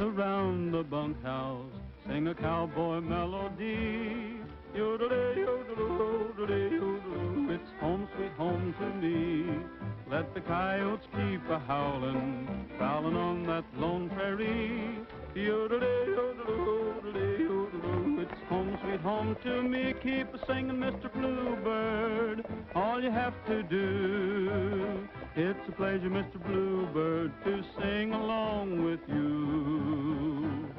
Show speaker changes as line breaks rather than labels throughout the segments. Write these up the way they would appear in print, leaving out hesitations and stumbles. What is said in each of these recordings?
around the bunkhouse, sing a cowboy melody. Yodelay, yodeloo, yodelay, yodeloo, it's home, sweet home to me. Let the coyotes keep a-howlin', prowlin' on that lone prairie. Yodelay, yodeloo, yodelay, yodeloo, it's home, sweet home to me. Keep a-singin', Mr. Bluebird, all you have to do. It's a pleasure, Mr. Bluebird, to sing along with you.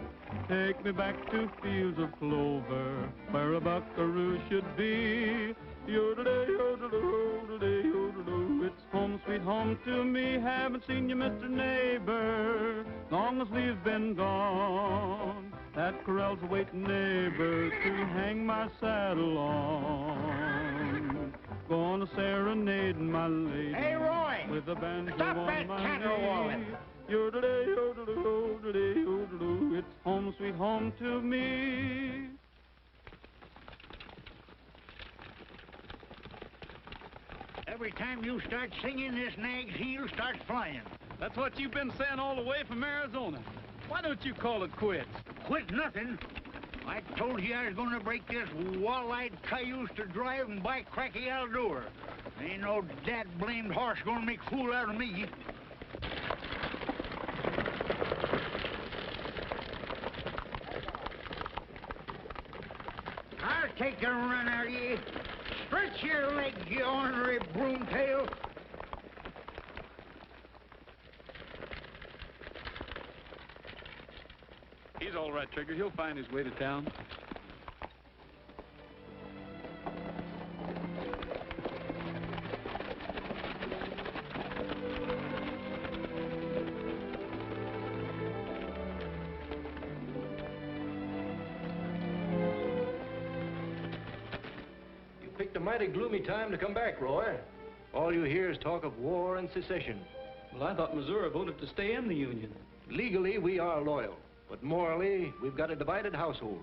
Take me back to fields of clover, where a buckaroo should be. Yodelay, yodeloo, yodelay, yodeloo, it's home, sweet home to me. Haven't seen you, Mr. Neighbor, long as we've been gone. That corral's a waiting, neighbor, to hang my saddle on. Gonna serenade my lady.
Hey, Roy!
With a banjo
Stop
on
that
my
caterwauling!
knee. Yodelay, yodeloo, yodelay, yodeloo, it's home, sweet home to me.
Every time you start singing, this nag's heel starts flying.
That's what you've been saying all the way from Arizona. Why don't you call it quits?
Quit nothing. I told you I was going to break this wall-eyed cayuse to drive and buy Cracky Aldur. Ain't no dad-blamed horse going to make a fool out of me. I'll take a run out of you. Stretch your legs, you ornery broomtail.
He's all right, Trigger. He'll find his way to town.
Picked a mighty gloomy time to come back, Roy. All you hear is talk of war and secession.
Well, I thought Missouri voted to stay in the Union.
Legally, we are loyal, but morally, we've got a divided household.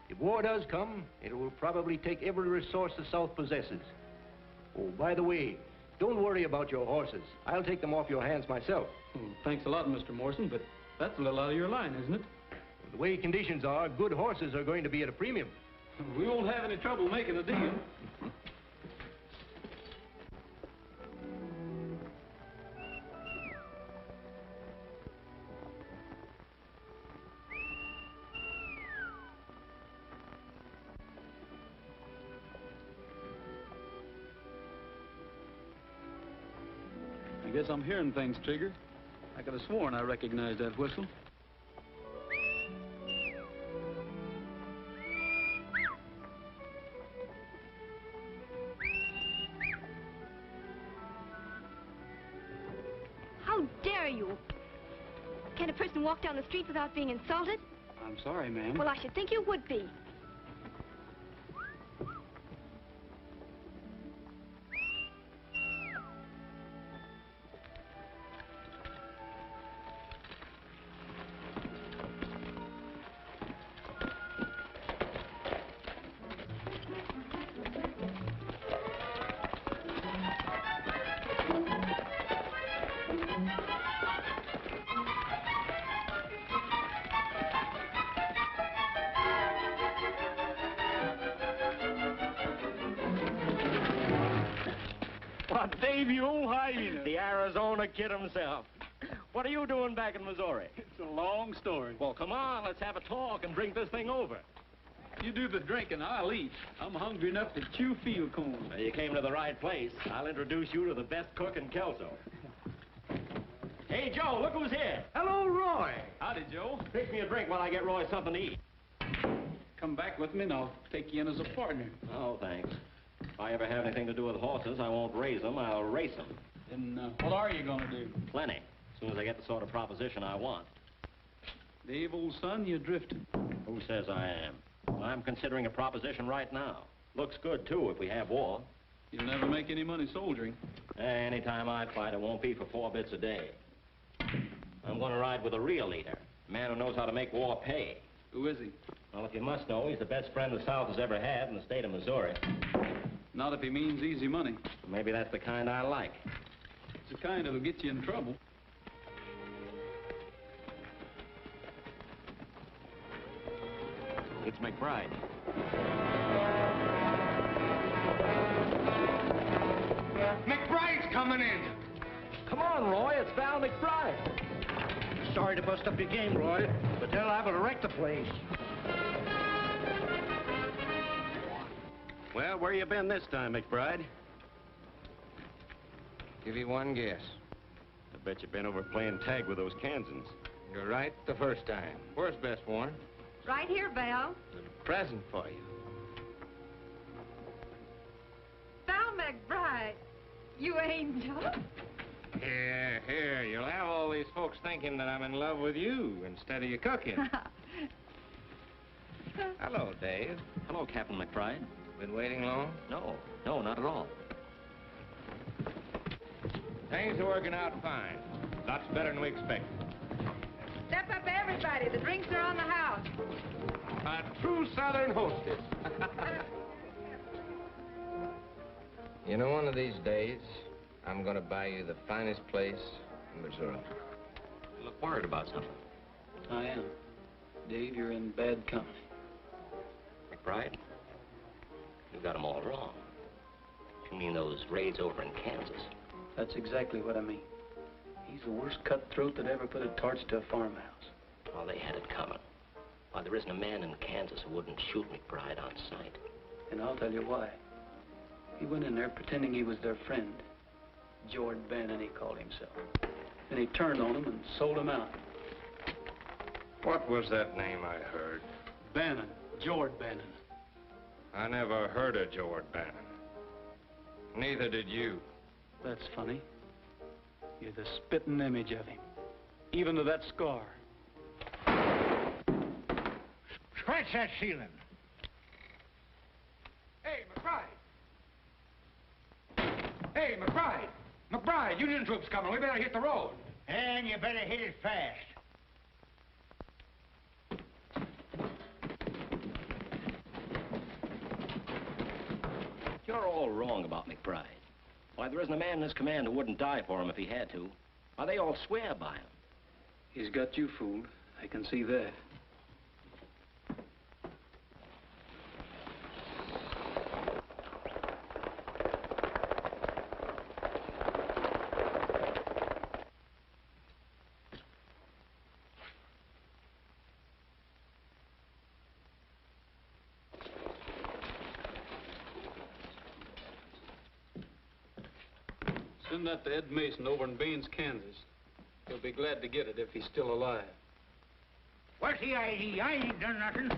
If war does come, it will probably take every resource the South possesses. Oh, by the way, don't worry about your horses. I'll take them off your hands myself.
Thanks a lot, Mr. Morrison, but that's a little out of your line, isn't it?
The way conditions are, good horses are going to be at a premium.
We won't have any trouble making a deal. I guess I'm hearing things, Trigger. I could have sworn I recognized that whistle.
How dare you? Can a person walk down the street without being insulted?
I'm sorry, ma'am.
Well, I should think you would be.
Dave, you old hyena. The Arizona kid himself. What are you doing back in Missouri?
It's a long story.
Well, come on, let's have a talk and drink this thing over.
You do the drinking, I'll eat. I'm hungry enough to chew field corn.
Well, you came to the right place. I'll introduce you to the best cook in Kelso. Hey, Joe, look who's here.
Hello, Roy.
Howdy, Joe.
Fix me a drink while I get Roy something to eat.
Come back with me and I'll take you in as a partner.
Oh, thanks. If I ever have anything to do with horses, I won't raise them, I'll race them.
Then what are you gonna do?
Plenty. As soon as I get the sort of proposition I want.
Dave, old son, you're drifting.
Who says I am? I'm considering a proposition right now. Looks good, too, if we have war.
You'll never make any money soldiering.
Anytime I fight, it won't be for 4 bits a day. I'm going to ride with a real leader, a man who knows how to make war pay.
Who is he?
Well, if you must know, he's the best friend the South has ever had in the state of Missouri.
Not if he means easy money.
Maybe that's the kind I like.
It's the kind that'll get you in trouble.
It's McBride.
McBride's coming in.
Come on, Roy, it's Val McBride.
Sorry to bust up your game, Roy, but they're liable to wreck the place.
Well, where you been this time, McBride?
Give you one guess.
I bet you've been over playing tag with those Kansans.
You're right the first time. Where's Bess Warren?
Right here, Val.
Present for you.
Val McBride. You angel.
Here. You'll have all these folks thinking that I'm in love with you instead of you cooking. Hello, Dave.
Hello, Captain McBride.
Been waiting long?
No, not at all.
Things are working out fine. Lots better than we expected.
Step up, everybody. The drinks are on the house.
A true Southern hostess. You know, one of these days, I'm gonna buy you the finest place in Missouri.
You look worried about something.
I am. Dave, you're in bad company.
McBride, you got them all wrong. You mean those raids over in Kansas?
That's exactly what I mean. He's the worst cutthroat that ever put a torch to a farmhouse.
Well, they had it coming. Why, there isn't a man in Kansas who wouldn't shoot McBride on sight.
And I'll tell you why. He went in there pretending he was their friend. Jord Bannon, he called himself. Then he turned on him and sold him out.
What was that name I heard?
Bannon. Jord Bannon.
I never heard of Jord Bannon. Neither did you.
That's funny. You're the spitting image of him. Even to that scar.
Scratch that ceiling.
Hey, McBride! Hey, McBride! McBride, Union troops coming. We better hit the road.
And you better hit it fast.
You're all wrong about McBride. Why, there isn't a man in this command who wouldn't die for him if he had to. Why, they all swear by him.
He's got you fooled. I can see that. Send that to Ed Mason over in Baines, Kansas. He'll be glad to get it if he's still alive.
What's the idea? I ain't done nothing.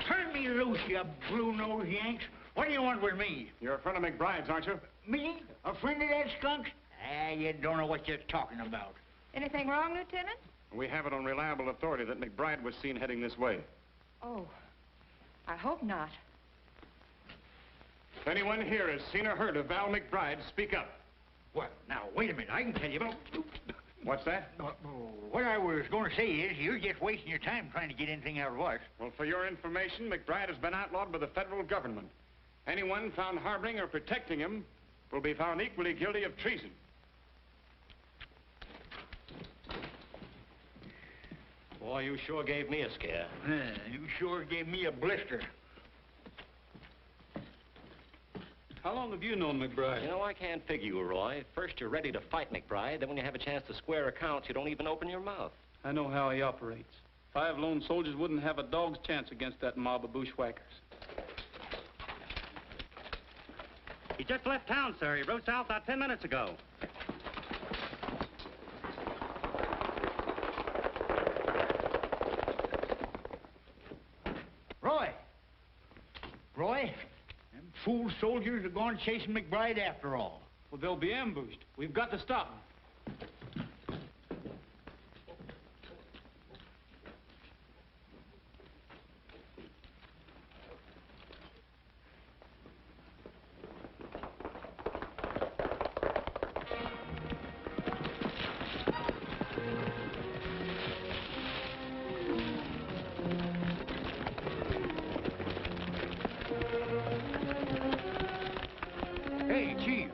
Turn me loose, you blue-nosed Yanks. What do you want with me?
You're a friend of McBride's, aren't you?
Me? A friend of that skunk? Ah, you don't know what you're talking about.
Anything wrong, Lieutenant?
We have it on reliable authority that McBride was seen heading this way.
Oh, I hope not.
If anyone here has seen or heard of Val McBride, speak up.
Well, now, wait a minute. I can tell you about...
What's that?
What I was going to say is, you're just wasting your time trying to get anything out of us.
Well, for your information, McBride has been outlawed by the federal government. Anyone found harboring or protecting him will be found equally guilty of treason.
Boy, you sure gave me a scare.
You sure gave me a blister.
How long have you known McBride?
You know, I can't figure you, Roy. First, you're ready to fight McBride. Then when you have a chance to square accounts, you don't even open your mouth.
I know how he operates. 5 lone soldiers wouldn't have a dog's chance against that mob of bushwhackers.
He just left town, sir. He rode south about 10 minutes ago.
Roy, them fool soldiers are going chasing McBride after all.
Well, they'll be ambushed. We've got to stop them.
Hey, Chief.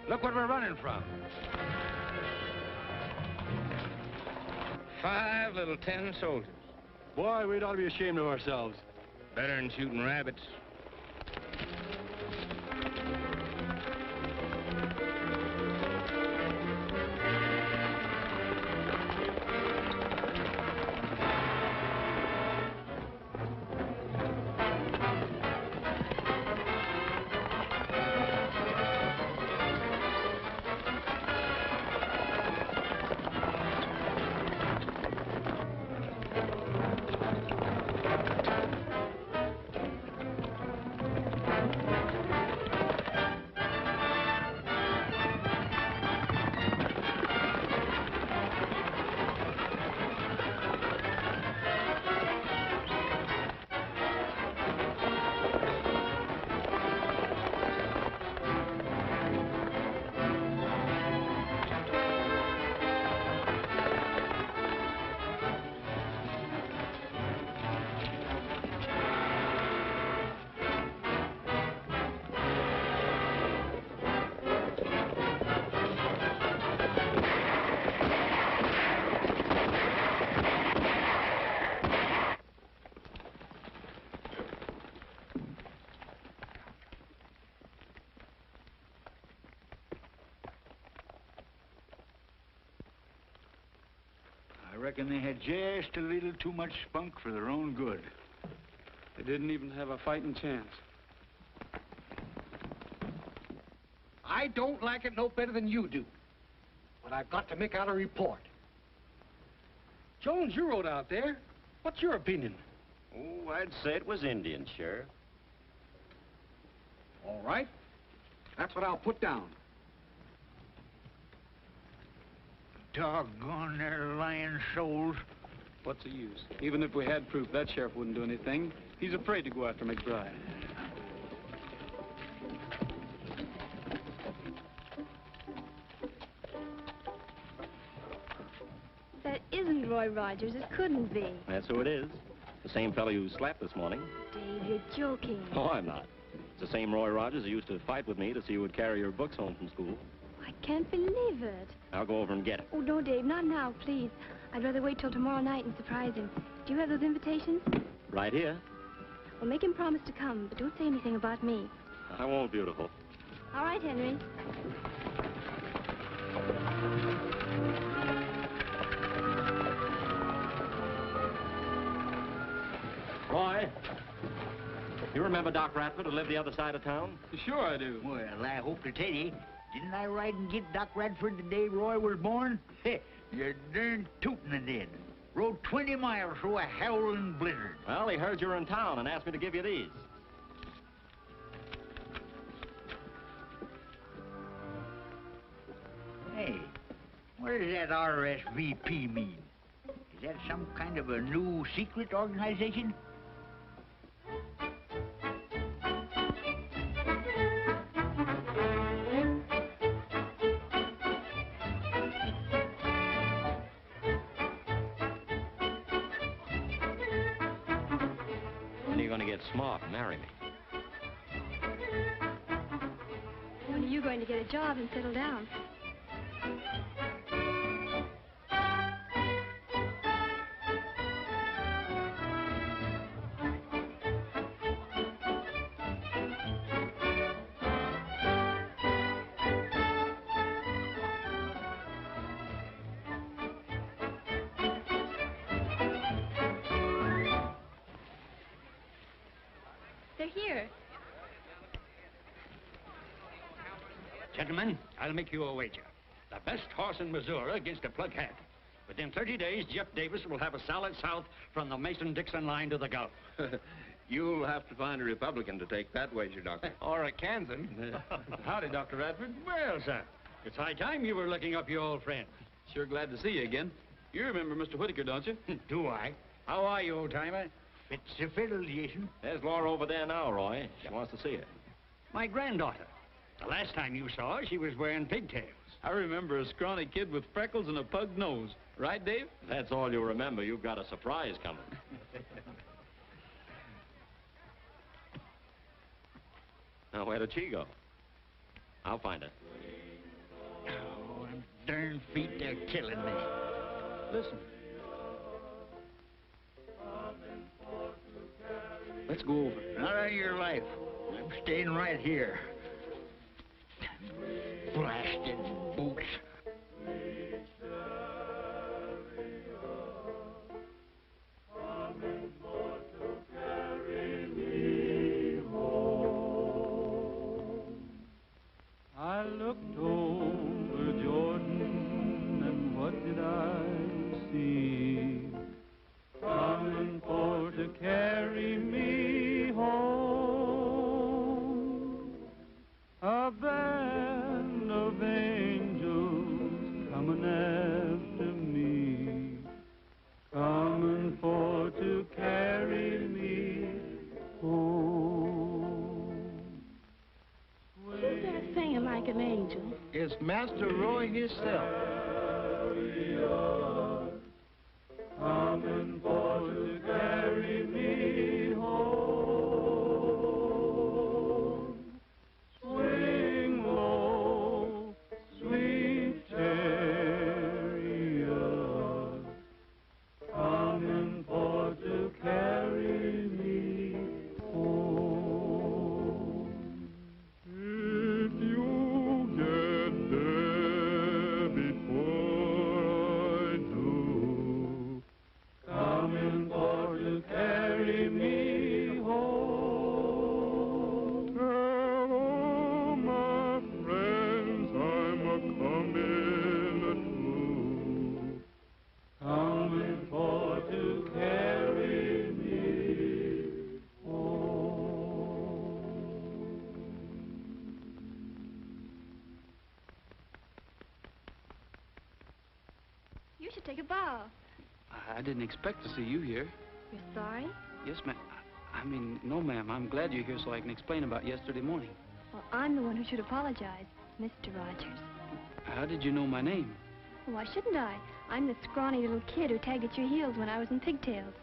Look what we're running from. 5 little 10 soldiers.
Boy, we'd ought to be ashamed of ourselves.
Better than shooting rabbits. I reckon they had just a little too much spunk for their own good.
They didn't even have a fighting chance.
I don't like it no better than you do. But I've got to make out a report. Jones, you rode out there. What's your opinion?
Oh, I'd say it was Indians, Sheriff.
All right. That's what I'll put down.
Doggone their lying souls.
What's the use? Even if we had proof, that sheriff wouldn't do anything. He's afraid to go after McBride.
That isn't Roy Rogers. It couldn't be.
That's who it is. The same fellow you slapped this morning.
Dave, you're joking.
Oh, I'm not. It's the same Roy Rogers who used to fight with me to see who would carry your books home from school.
I can't believe it.
I'll go over and get it.
Oh, no, Dave, not now, please. I'd rather wait till tomorrow night and surprise him. Do you have those invitations?
Right here.
Well, make him promise to come, but don't say anything about me.
I won't, beautiful.
All right, Henry.
Roy, you remember Doc Radford who lived the other side of town?
Sure I do.
Well, I hope to tell you, didn't I ride and get Doc Radford the day Roy was born? You're darn tootin' I did. Rode 20 miles through a howling blizzard.
Well, he heard you were in town and asked me to give you these.
Hey, what does that RSVP mean? Is that some kind of a new secret organization?
When are you going to get smart and marry me?
When are you going to get a job and settle down? They're here.
Gentlemen, I'll make you a wager. The best horse in Missouri against a plug hat. Within 30 days, Jeff Davis will have a solid south from the Mason-Dixon line to the Gulf.
You'll have to find a Republican to take that wager, Doctor.
Or a Kansan.
Howdy, Dr. Radford.
Well, sir, it's high time you were looking up your old friend.
Sure glad to see you again. You remember Mr. Whitaker, don't you?
Do I? How are you, old-timer? Fits the fiddle, Jason.
There's Laura over there now, Roy. She wants to see you.
My granddaughter. The last time you saw her, she was wearing pigtails.
I remember a scrawny kid with freckles and a pug nose. Right, Dave?
That's all you remember. You've got a surprise coming. Now, where did she go? I'll find her.
Oh, them darn feet, they're killing me.
Listen.
Let's go over.
Not on your life. I'm staying right here. Blasted boots.
I looked over Jordan, and what did I see? Coming for to carry me home. A band of angels coming after me, coming for to carry me home.
Who's that singing like an angel?
It's Master Roy himself.
Coming for to carry me home. Swing low, sweet chariot, coming for to carry me home. If you get there before I do, coming for to carry me home. Tell all my friends I'm a-coming too, coming for to carry me home.
You should take a bow.
I didn't expect to see you here.
You're sorry?
Yes, ma'am. I mean, no, ma'am. I'm glad you're here so I can explain about yesterday morning.
Well, I'm the one who should apologize, Mr. Rogers.
How did you know my name?
Why shouldn't I? I'm the scrawny little kid who tagged at your heels when I was in pigtails.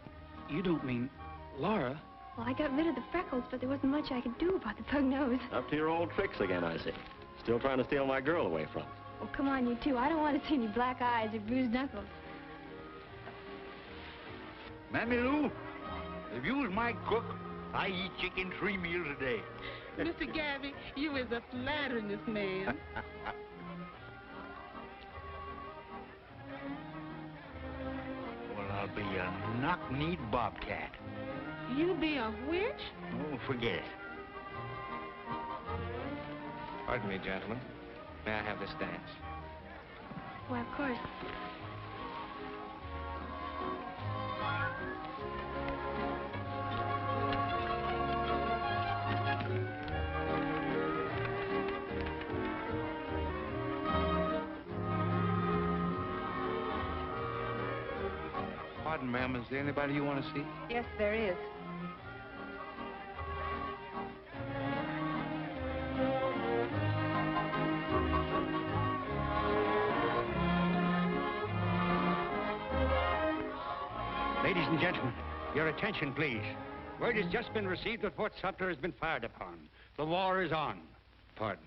You don't mean Laura?
Well, I got rid of the freckles, but there wasn't much I could do about the pug nose.
Up to your old tricks again, I see. Still trying to steal my girl away from me.
Oh, come on, you two. I don't want to see any black eyes or bruised knuckles.
Mammy Lou, if you was my cook, I eat chicken 3 meals a day.
Mr. Gabby, you is a flatteriness man.
Well, I'll be a knock-kneed bobcat.
You be a witch?
Oh, forget it.
Pardon me, gentlemen. May I have this dance?
Why, of course.
Pardon, ma'am. Is there anybody you want to see?
Yes, there is.
Ladies and gentlemen, your attention, please. Word has just been received that Fort Sumter has been fired upon. The war is on. Pardon.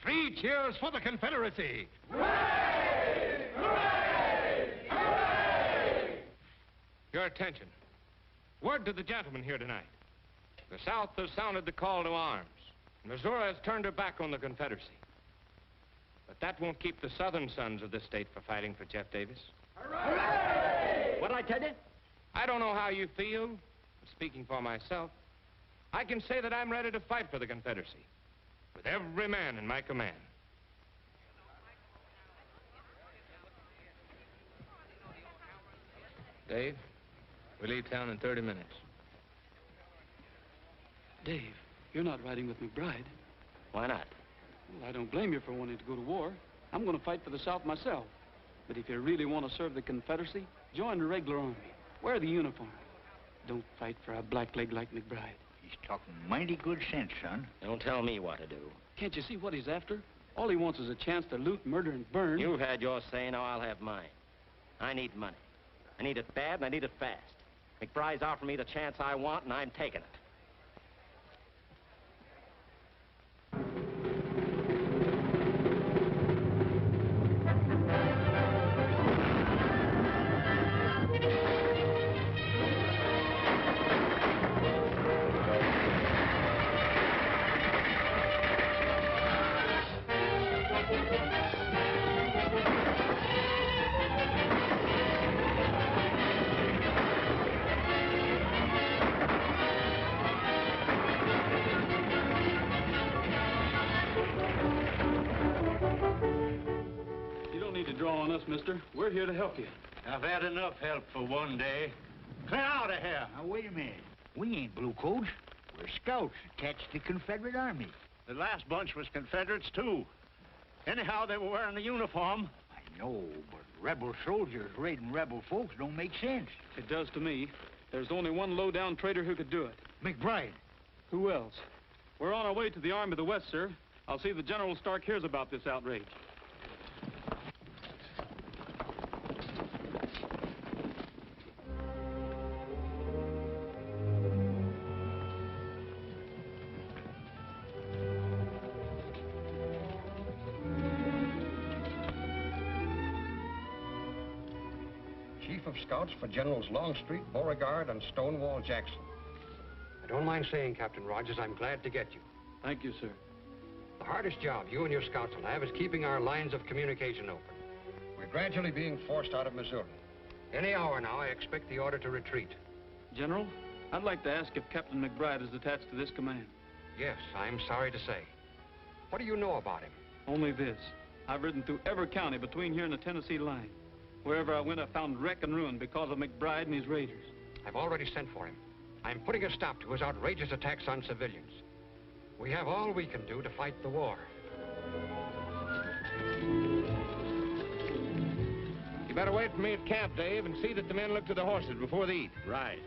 3 cheers for the Confederacy! Your attention. Word to the gentlemen here tonight. The South has sounded the call to arms. Missouri has turned her back on the Confederacy. But that won't keep the Southern sons of this state from fighting for Jeff Davis.
Hooray! What'd I tell you?
I don't know how you feel. Speaking for myself, I can say that I'm ready to fight for the Confederacy with every man in my command. Dave, we leave town in 30 minutes.
Dave, you're not riding with McBride.
Why not?
Well, I don't blame you for wanting to go to war. I'm going to fight for the South myself. But if you really want to serve the Confederacy, join the regular army. Wear the uniform. Don't fight for a blackleg like McBride.
He's talking mighty good sense, son.
Don't tell me what to do.
Can't you see what he's after? All he wants is a chance to loot, murder, and burn.
You've had your say, now I'll have mine. I need money. I need it bad, and I need it fast. McBride's offering me the chance I want, and I'm taking it.
mister. We're here to help you.
I've had enough help for one day. Clear out of here. Now, wait a minute. We ain't bluecoats. We're scouts attached to the Confederate Army.
The last bunch was Confederates, too. Anyhow, they were wearing the uniform.
I know, but rebel soldiers raiding rebel folks don't make sense.
It does to me. There's only one low-down traitor who could do it.
McBride.
Who else? We're on our way to the Army of the West, sir. I'll see that General Stark hears about this outrage.
Chief of Scouts for Generals Longstreet, Beauregard, and Stonewall Jackson.
I don't mind saying, Captain Rogers, I'm glad to get you.
Thank you, sir.
The hardest job you and your scouts will have is keeping our lines of communication open.
We're gradually being forced out of Missouri.
Any hour now, I expect the order to retreat.
General, I'd like to ask if Captain McBride is attached to this command.
Yes, I'm sorry to say. What do you know about him?
Only this. I've ridden through every county between here and the Tennessee line. Wherever I went, I found wreck and ruin because of McBride and his raiders.
I've already sent for him. I'm putting a stop to his outrageous attacks on civilians. We have all we can do to fight the war.
You better wait for me at camp, Dave, and see that the men look to the horses before they eat.
Right.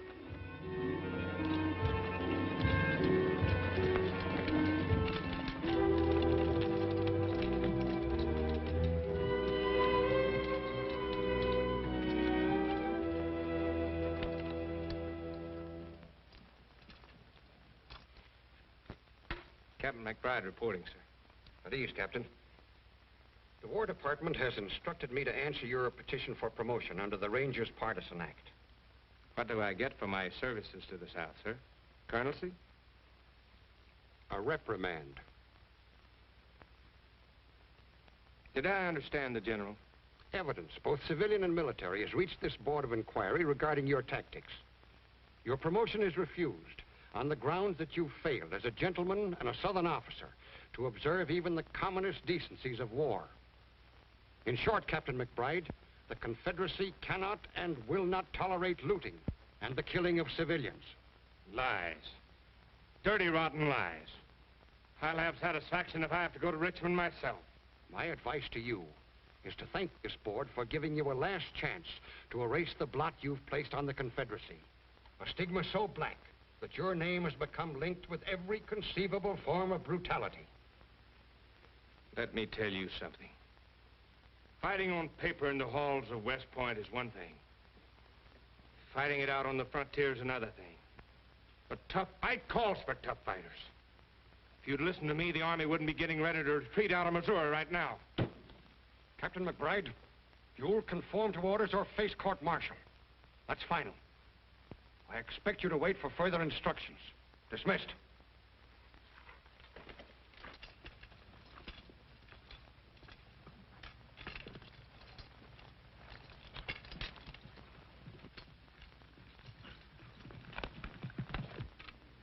Captain McBride reporting, sir.
At ease, Captain. The War Department has instructed me to answer your petition for promotion under the Rangers Partisan Act.
What do I get for my services to the South, sir? Colonelcy?
A reprimand.
Did I understand the General?
Evidence, both civilian and military, has reached this Board of Inquiry regarding your tactics. Your promotion is refused on the grounds that you failed as a gentleman and a Southern officer to observe even the commonest decencies of war. In short, Captain McBride, the Confederacy cannot and will not tolerate looting and the killing of civilians.
Lies. Dirty, rotten lies. I'll have satisfaction if I have to go to Richmond myself.
My advice to you is to thank this board for giving you a last chance to erase the blot you've placed on the Confederacy. A stigma so black that your name has become linked with every conceivable form of brutality.
Let me tell you something. Fighting on paper in the halls of West Point is one thing. Fighting it out on the frontier is another thing. A tough fight calls for tough fighters. If you'd listened to me, the Army wouldn't be getting ready to retreat out of Missouri right now.
Captain McBride, you'll conform to orders or face court-martial. That's final. I expect you to wait for further instructions. Dismissed.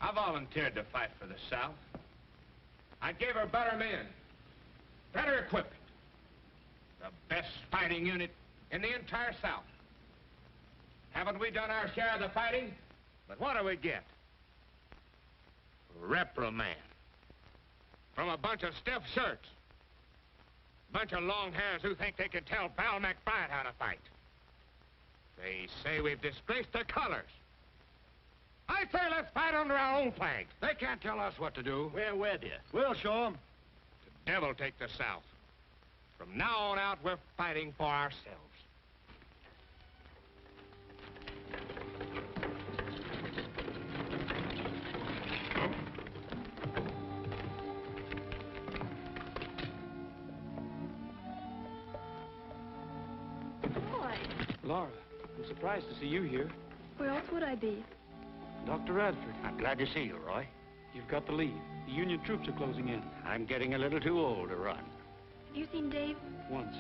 I volunteered to fight for the South. I gave her better men, better equipment, the best fighting unit in the entire South. Haven't we done our share of the fighting? But what do we get? Reprimand. From a bunch of stiff shirts. Bunch of long hairs who think they can tell Val McBride how to fight. They say we've disgraced their colors. I say let's fight under our own flag.
They can't tell us what to do.
We're with you. We'll show them.
The devil take the South. From now on out, we're fighting for ourselves.
Boy.
Laura, I'm surprised to see you here.
Where else would I be?
Dr. Radford.
I'm glad to see you, Roy.
You've got to leave. The Union troops are closing in.
I'm getting a little too old to run.
Have you seen Dave?
Once.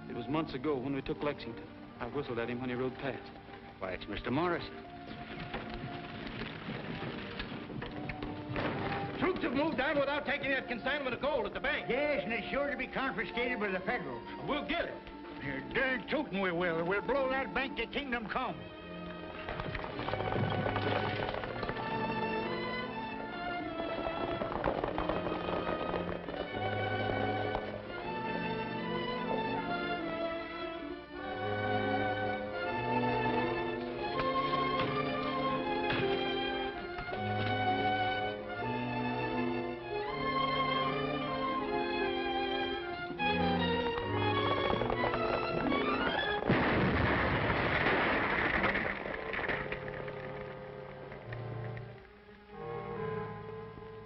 It was months ago when we took Lexington. I whistled at him when he rode past.
Why, it's Mr. Morrison.
Troops have moved down without taking that consignment of gold at the bank.
Yes, and it's sure to be confiscated by the Federals.
We'll get it.
You're darn tootin' we will. We'll blow that bank to kingdom come.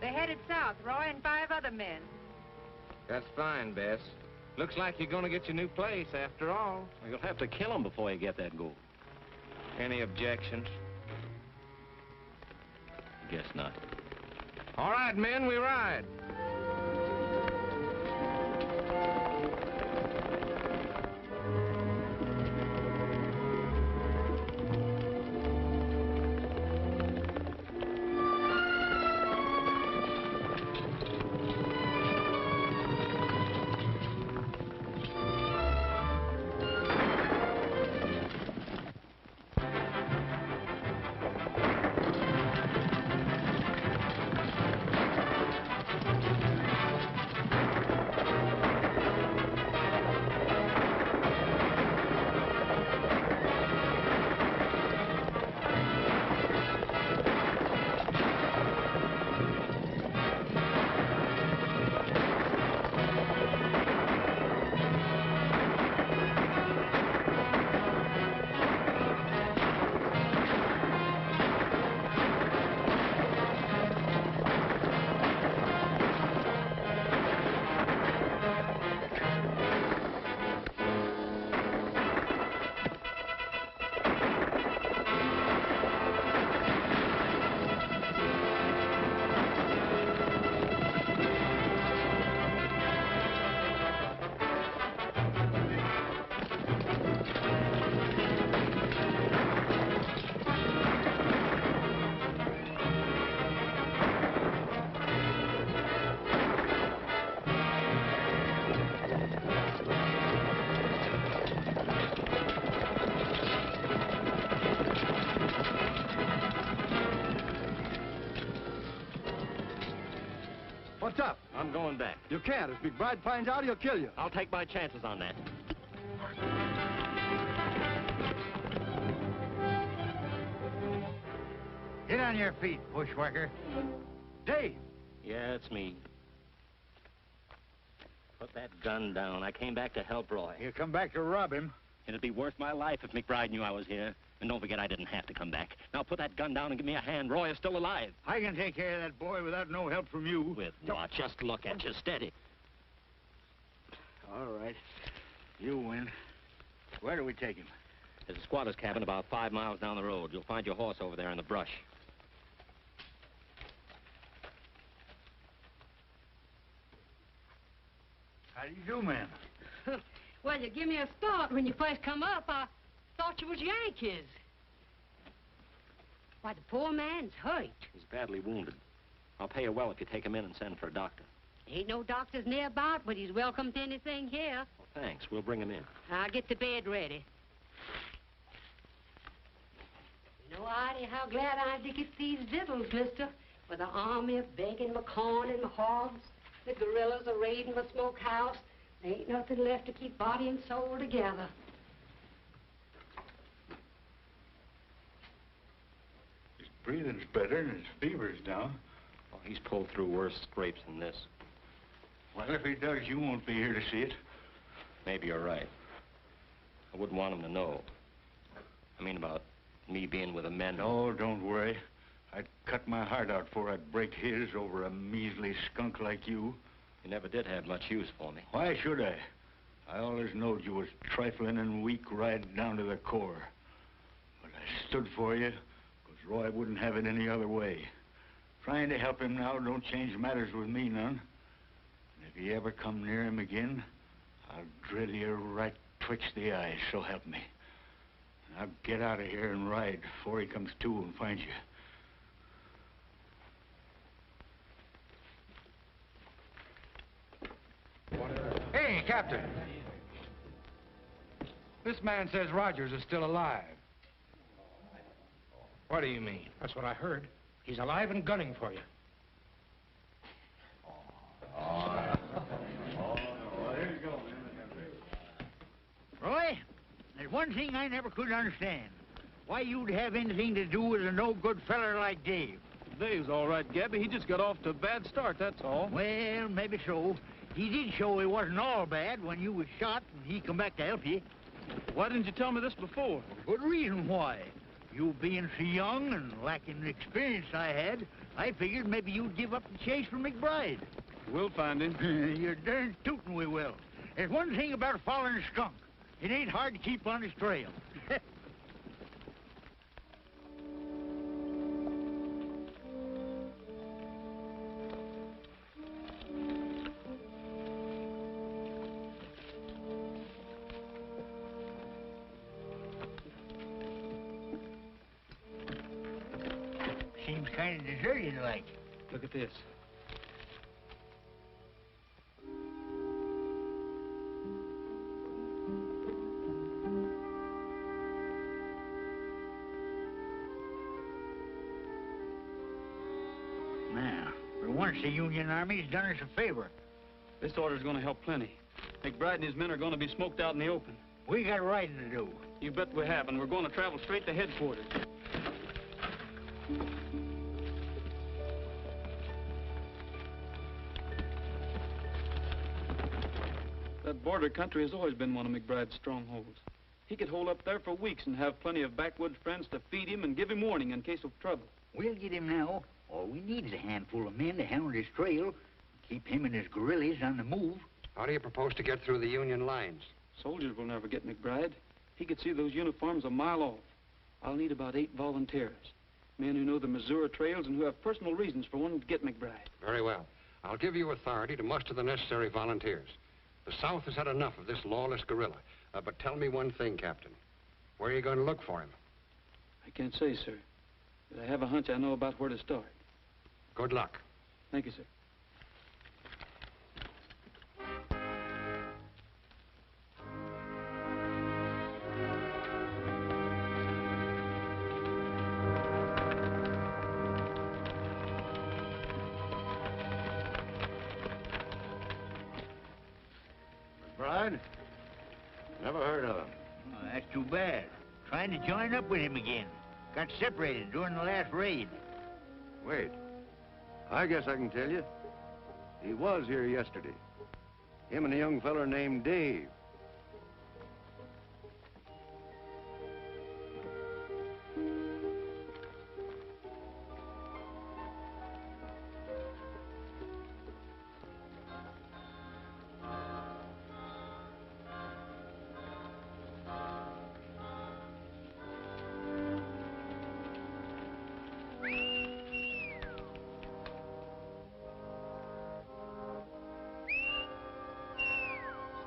They're headed south, Roy, and 5 other men.
That's fine, Bess. Looks like you're gonna get your new place after all.
Well, you'll have to kill him before you get that gold.
Any objections?
Guess not.
All right, men, we ride.
What's up?
I'm going back.
You can't. If McBride finds out, he'll kill you.
I'll take my chances on that.
Get on your feet, bushwhacker.
Dave!
Yeah, it's me. Put that gun down. I came back to help Roy.
You come back to rob him.
It'd be worth my life if McBride knew I was here. And don't forget, I didn't have to come back. Now put that gun down and give me a hand. Roy is still alive.
I can take care of that boy without no help from you.
With what? Just look at you steady.
All right. You win. Where do we take him?
There's a squatter's cabin about 5 miles down the road. You'll find your horse over there in the brush.
How do you do, ma'am?
Well, you give me a start when you first come up. I thought you was Yankees. Why, the poor man's hurt.
He's badly wounded. I'll pay you well if you take him in and send for a doctor.
Ain't no doctors nearby, but he's welcome to anything here.
Well, thanks. We'll bring him in.
I'll get the bed ready. You know, Artie, how glad I am to get these victuals, mister. With the army begging my corn and my hogs, the guerrillas are raiding my smokehouse. There ain't nothing left to keep body and soul together.
His breathing's better and his fever's down.
Oh, he's pulled through worse scrapes than this.
Well, if he does, you won't be here to see it.
Maybe you're right. I wouldn't want him to know. I mean about me being with the men.
No, don't worry. I'd cut my heart out before I'd break his over a measly skunk like you.
You never did have much use for me.
Why should I? I always knowed you was trifling and weak right down to the core. But I stood for you, because Roy wouldn't have it any other way. Trying to help him now don't change matters with me none. And if you ever come near him again, I'll drill you right twixt the eyes, so help me. Now get out of here and ride before he comes to and finds you.
Hey, Captain.
This man says Rogers is still alive.
What do you mean?
That's what I heard. He's alive and gunning for you.
Roy, there's one thing I never could understand. Why you'd have anything to do with a no-good feller like Dave.
Dave's all right, Gabby. He just got off to a bad start, that's all.
Well, maybe so. He did show he wasn't all bad when you was shot and he come back to help you.
Why didn't you tell me this before?
Good reason why. You being so young and lacking the experience I had, I figured maybe you'd give up the chase for McBride.
We'll find him.
You're darn tootin' we will. There's one thing about following a skunk. It ain't hard to keep on his trail. Seems kind of deserted like.
Look at this.
Now, for once the Union Army's done us a favor.
This order's gonna help plenty. McBride and his men are gonna be smoked out in the open.
We got riding to do.
You bet we have, and we're gonna travel straight to headquarters. That border country has always been one of McBride's strongholds. He could hold up there for weeks and have plenty of backwoods friends to feed him and give him warning in case of trouble.
We'll get him now. All we need is a handful of men to hound his trail, keep him and his guerrillas on the move.
How do you propose to get through the Union lines?
Soldiers will never get McBride. He could see those uniforms a mile off. I'll need about 8 volunteers. Men who know the Missouri trails and who have personal reasons for wanting to get McBride.
Very well. I'll give you authority to muster the necessary volunteers. The South has had enough of this lawless guerrilla. But tell me one thing, Captain. Where are you going to look for him?
I can't say, sir. But I have a hunch I know about where to start.
Good luck.
Thank you, sir.
McBride? Never heard of him.
Oh, that's too bad. Trying to join up with him again. Got separated during the last raid.
Wait. I guess I can tell you. He was here yesterday. Him and a young feller named Dave.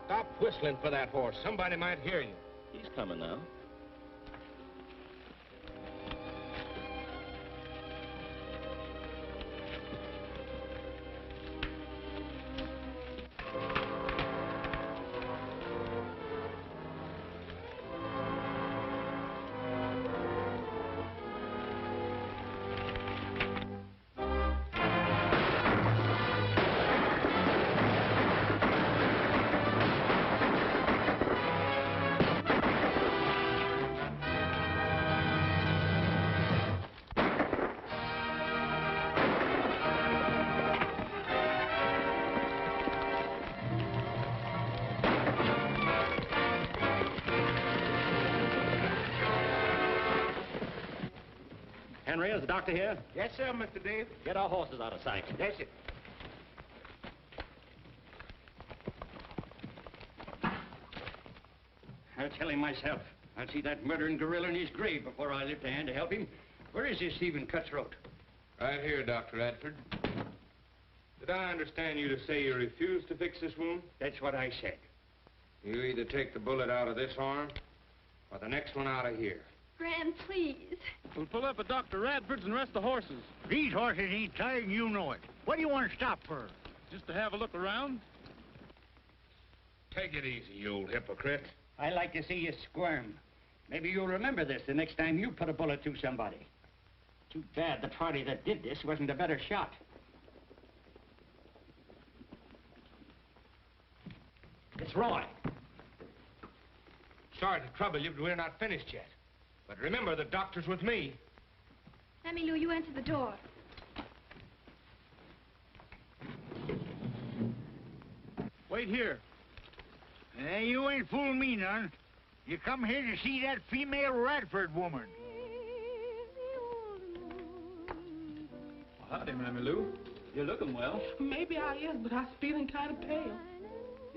Stop whistling for that horse. Somebody might hear you.
He's coming now. Henry, is the doctor here?
Yes, sir, Mr. Dave.
Get our horses out of sight.
Yes, sir.
I'll tell him myself. I'll see that murdering gorilla in his grave before I lift a hand to help him. Where is this Stephen Cutthroat?
Right here, Dr. Radford. Did I understand you to say you refuse to fix this wound?
That's what I said.
You either take the bullet out of this arm or the next one out of here.
Gran, please.
We'll pull up at Dr. Radford's and rest the horses.
These horses ain't tired and you know it. What do you want to stop for?
Just to have a look around?
Take it easy, you old hypocrite.
I like to see you squirm. Maybe you'll remember this the next time you put a bullet through somebody. Too bad the party that did this wasn't a better shot.
It's Roy. Sorry to trouble you, but we're not finished yet. But remember, the doctor's with me.
Mammy Lou, you answer the door.
Wait here. You ain't fooling me none. You come here to see that female Radford woman.
Howdy, Mammy Lou. You're looking well.
Maybe I is, but I'm feeling kind of pale.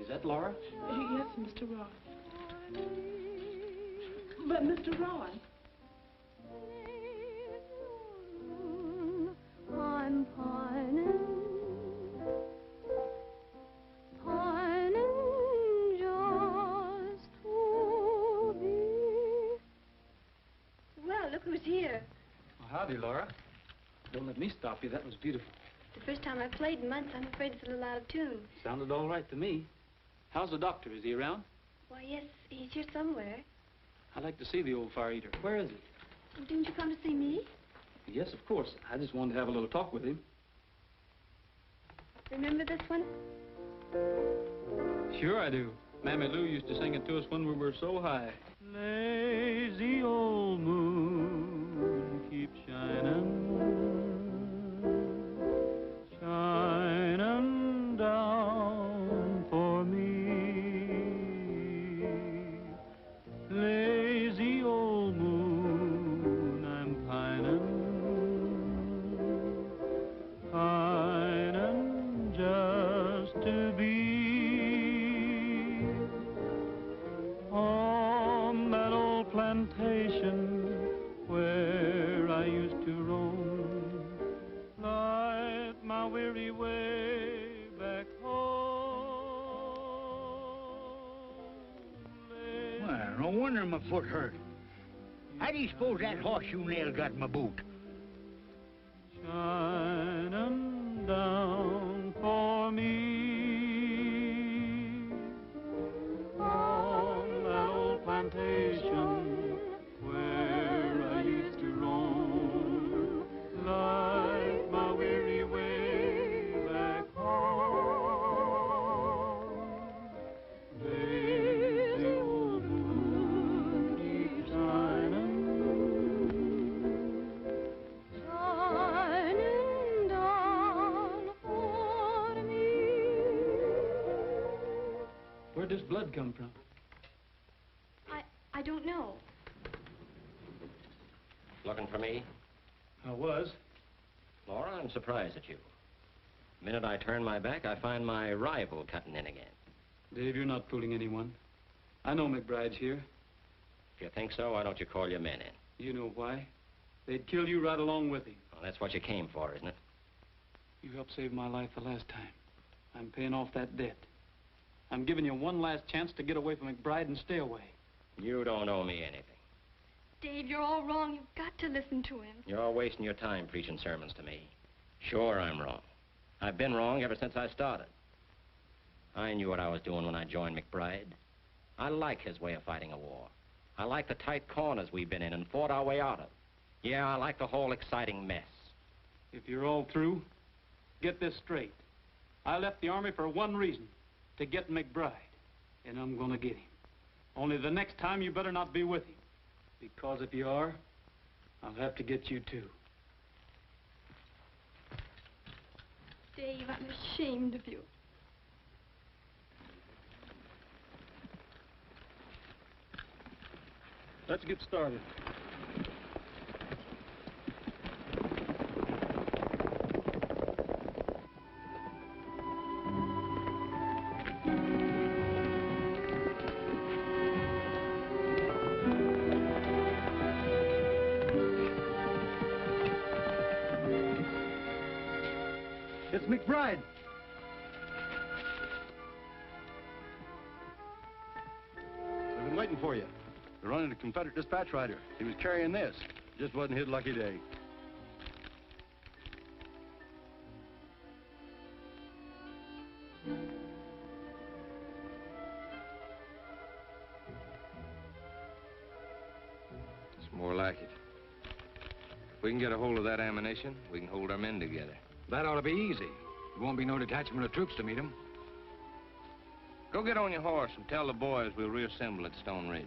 Is that Laura?
Yes, Mr. Roy. But, Mr. Roy.
I'm pining, pining just to be.
Well, look who's here.
Well, howdy, Laura. Don't let me stop you. That was beautiful.
The first time I've played in months, I'm afraid it's a little out of tune.
Sounded all right to me. How's the doctor? Is he around?
Why, yes, he's here somewhere.
I'd like to see the old fire eater. Where is he?
Well, didn't you come to see me?
Yes, of course. I just wanted to have a little talk with him.
Remember this one?
Sure I do. Mammy Lou used to sing it to us when we were so high.
Lazy old moon, keep shining, shining down for me. Lazy old moon, I'm pining just to be on that old plantation where I used to roam, light my weary way back home.
Well, no wonder my foot hurt. How do you suppose that horseshoe nail got in my boot?
Shining down for me on that old plantation where I used to roam, light my weary way back home. Lazy old moon, keep shining,
Shining down for me.
Where'd this blood come from?
I don't know.
Looking for me?
I was.
Laura, I'm surprised at you. The minute I turn my back, I find my rival cutting in again.
Dave, you're not fooling anyone. I know McBride's here.
If you think so, why don't you call your men in?
You know why? They'd kill you right along with him.
Well, that's what you came for, isn't it?
You helped save my life the last time. I'm paying off that debt. I'm giving you one last chance to get away from McBride and stay away.
You don't owe me anything.
Dave, you're all wrong. You've got to listen to him.
You're all wasting your time preaching sermons to me. Sure, I'm wrong. I've been wrong ever since I started. I knew what I was doing when I joined McBride. I like his way of fighting a war. I like the tight corners we've been in and fought our way out of. Yeah, I like the whole exciting mess.
If you're all through, get this straight. I left the Army for one reason, to get McBride. And I'm gonna get him. Only the next time you better not be with him. Because if you are, I'll have to get you too.
Dave, I'm ashamed of you.
Let's get started.
It's McBride.
We've been waiting for you. We're running a Confederate dispatch rider. He was carrying this. Just wasn't his lucky day.
More like it. If we can get a hold of that ammunition, we can hold our men together.
That ought to be easy. There won't be no detachment of troops to meet them.
Go get on your horse and tell the boys we'll reassemble at Stone Ridge.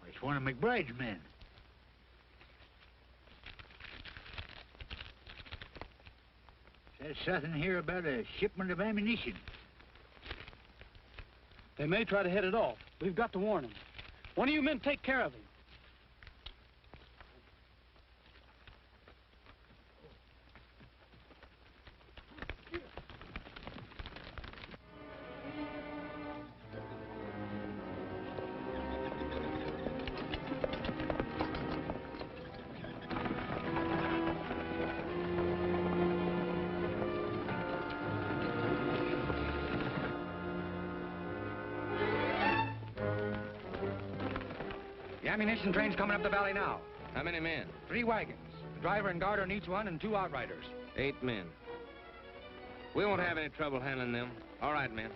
It's one of McBride's men. Says something here about a shipment of ammunition.
They may try to head it off. We've got to warn them. One of you men take care of him.
The ammunition train's coming up the valley now.
How many men?
3 wagons. The driver and guard on each one and 2 outriders.
8 men. We won't have any trouble handling them. All right, men.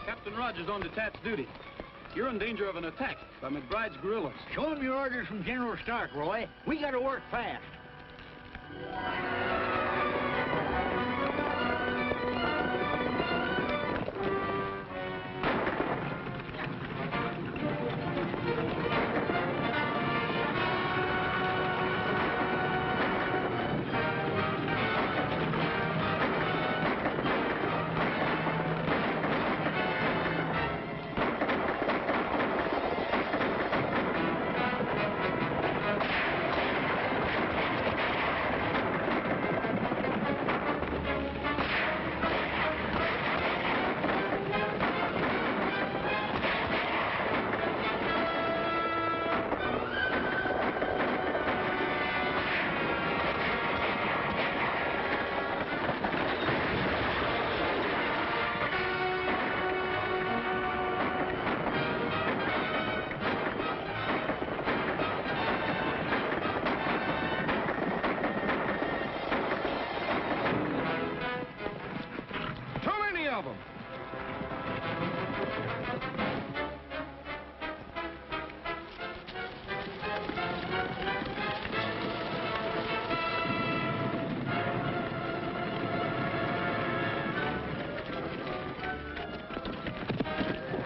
Captain Rogers on detached duty. You're in danger of an attack by McBride's guerrillas.
Show him your orders from General Stark, Roy. We gotta work fast.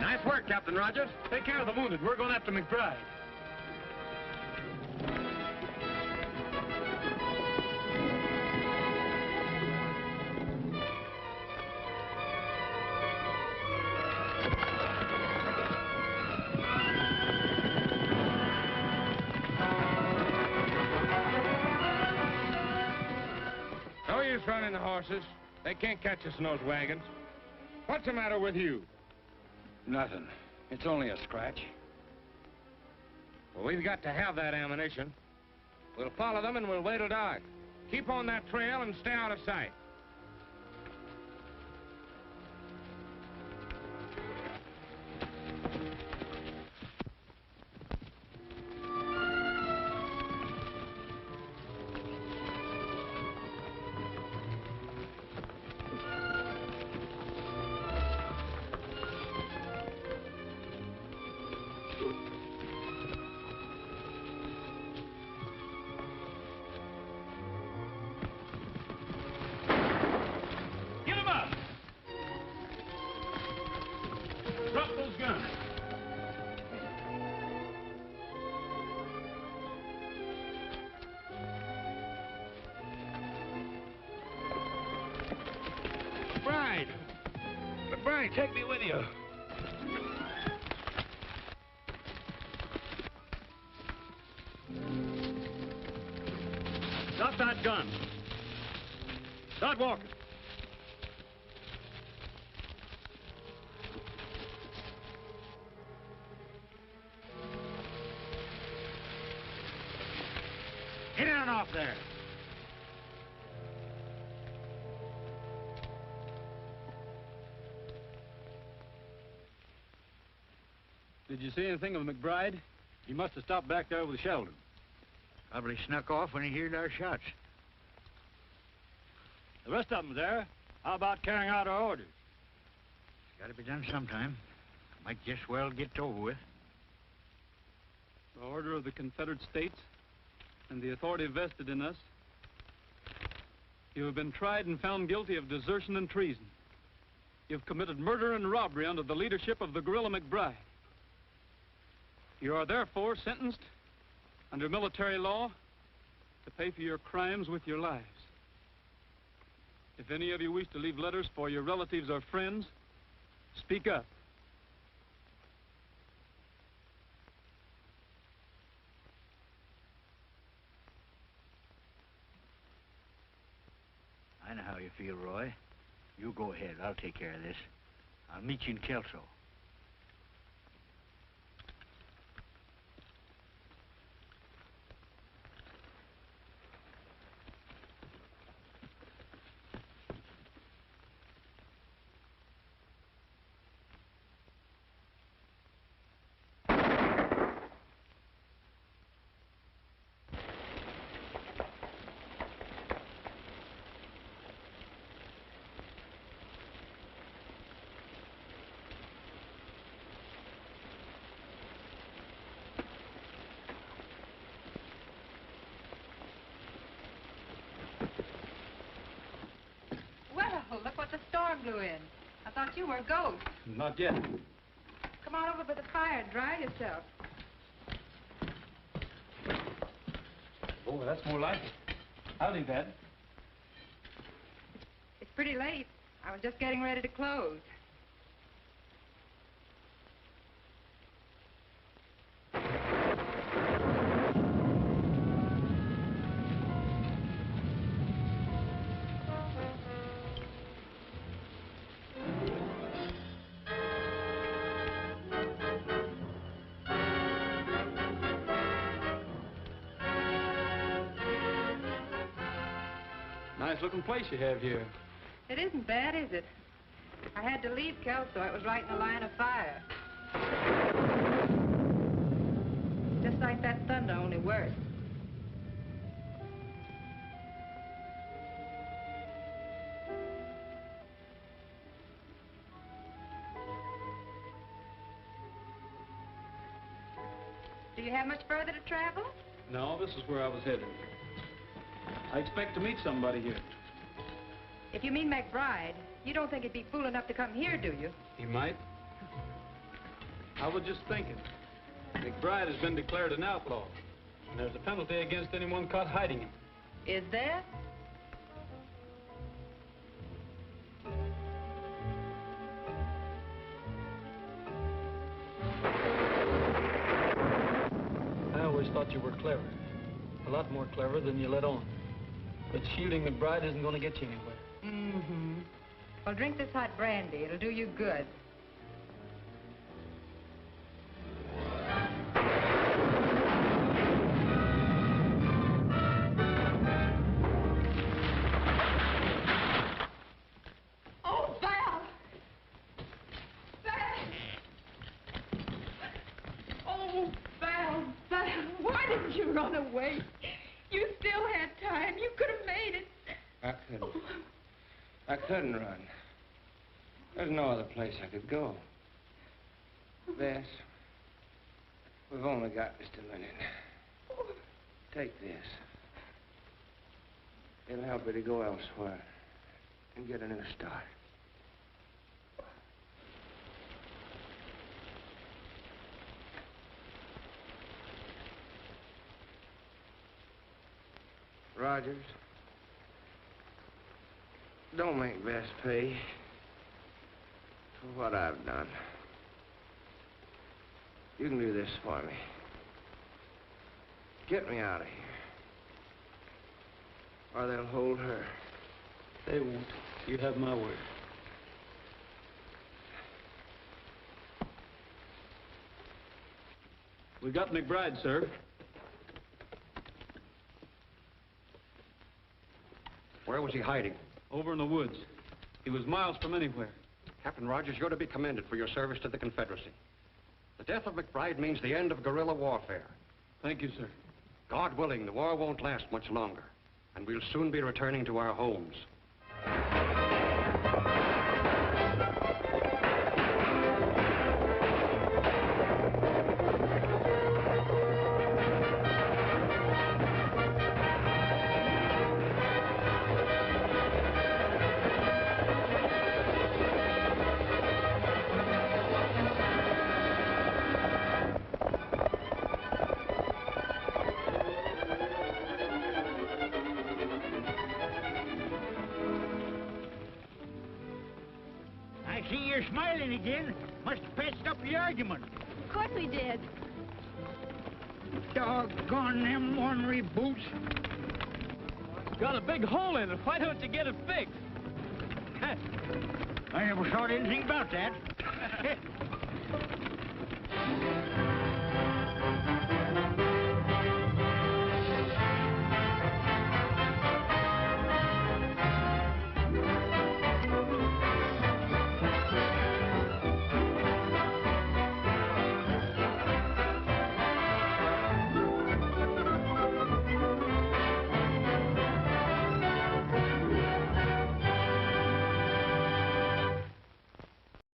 Nice work, Captain Rogers.
Take care of the wounded. We're going after McBride.
No use running the horses. They can't catch us in those wagons. What's the matter with you?
Nothing. It's only a scratch.
Well, we've got to have that ammunition. We'll follow them and we'll wait till dark. Keep on that trail and stay out of sight.
right, take me with you.
Drop that gun. Start walking.
Get on off there.
Did you see anything of McBride? He must have stopped back there with Sheldon.
Probably snuck off when he heard our shots.
The rest of them there. How about carrying out our orders?
It's got to be done sometime. Might just well get over with.
The order of the Confederate States and the authority vested in us. You have been tried and found guilty of desertion and treason. You've committed murder and robbery under the leadership of the guerrilla McBride. You are therefore sentenced under military law to pay for your crimes with your lives. If any of you wish to leave letters for your relatives or friends, speak up.
I know how you feel, Roy. You go ahead. I'll take care of this. I'll meet you in Kelso.
Well, look what the storm blew in. I thought you were a ghost.
Not yet.
Come on over by the fire and dry yourself.
Oh, that's more like it. Howdy, Dad.
It's pretty late. I was just getting ready to close.
Nice looking place you have here.
It isn't bad, is it? I had to leave Kelso. It was right in the line of fire. Just like that thunder, only worse. Do you have much further to travel?
No, this is where I was headed. I expect to meet somebody here.
If you mean McBride, you don't think he'd be fool enough to come here, do you?
He might. I was just thinking. McBride has been declared an outlaw, and there's a penalty against anyone caught hiding him.
Is there?
I always thought you were clever. A lot more clever than you let on. But shielding McBride isn't going to get you anywhere.
Mm-hmm. Well, drink this hot brandy. It'll do you good.
Oh, Val! Val! Oh, Val, Val, why didn't you run away? You still had time. You could have made it.
I couldn't. I couldn't run. There's no other place I could go. Bess, we've only got just a minute. Take this. It'll help you to go elsewhere and get a new start. Rogers, don't make Bess pay for what I've done. You can do this for me. Get me out of here. Or they'll hold her.
They won't. You have my word. We got McBride, sir.
Where was he hiding?
Over in the woods. He was miles from anywhere.
Captain Rogers, you're to be commended for your service to the Confederacy. The death of McBride means the end of guerrilla warfare.
Thank you, sir.
God willing, the war won't last much longer, and we'll soon be returning to our homes.
I see you're smiling again. Must have patched up the argument.
Of course we did.
Doggone them ornery boots.
Got a big hole in it. Why don't you get it fixed?
I never thought anything about that.